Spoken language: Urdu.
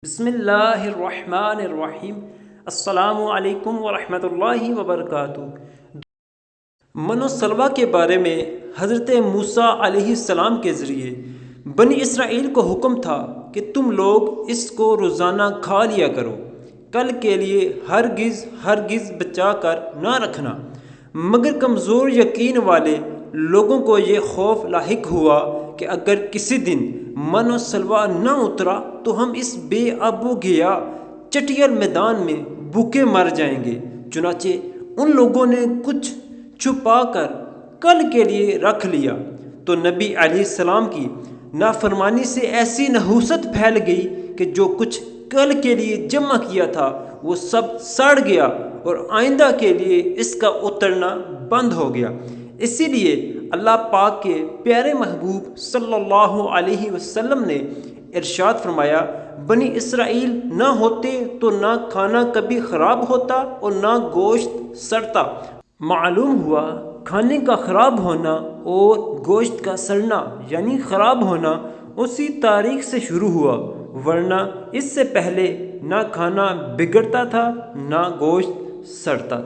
بسم اللہ الرحمن الرحیم۔ السلام علیکم ورحمۃ اللہ وبرکاتہ۔ من و سلوہ کے بارے میں حضرت موسیٰ علیہ السلام کے ذریعے بنی اسرائیل کو حکم تھا کہ تم لوگ اس کو روزانہ کھا لیا کرو، کل کے لیے ہرگز بچا کر نہ رکھنا۔ مگر کمزور یقین والے لوگوں کو یہ خوف لاحق ہوا کہ اگر کسی دن من و سلوہ نہ اترا تو ہم اس بے آب و گیا چٹیل میدان میں بھوکے مر جائیں گے۔ چنانچہ ان لوگوں نے کچھ چھپا کر کل کے لیے رکھ لیا، تو نبی علیہ السلام کی نافرمانی سے ایسی نحوست پھیل گئی کہ جو کچھ کل کے لیے جمع کیا تھا وہ سب سڑ گیا اور آئندہ کے لیے اس کا اترنا بند ہو گیا۔ اسی لیے اللہ پاک کے پیارے محبوب صلی اللہ علیہ وسلم نے ارشاد فرمایا، بنی اسرائیل نہ ہوتے تو نہ کھانا کبھی خراب ہوتا اور نہ گوشت سڑتا۔ معلوم ہوا کھانے کا خراب ہونا اور گوشت کا سڑنا یعنی خراب ہونا اسی تاریخ سے شروع ہوا، ورنہ اس سے پہلے نہ کھانا بگڑتا تھا نہ گوشت سڑتا تھا۔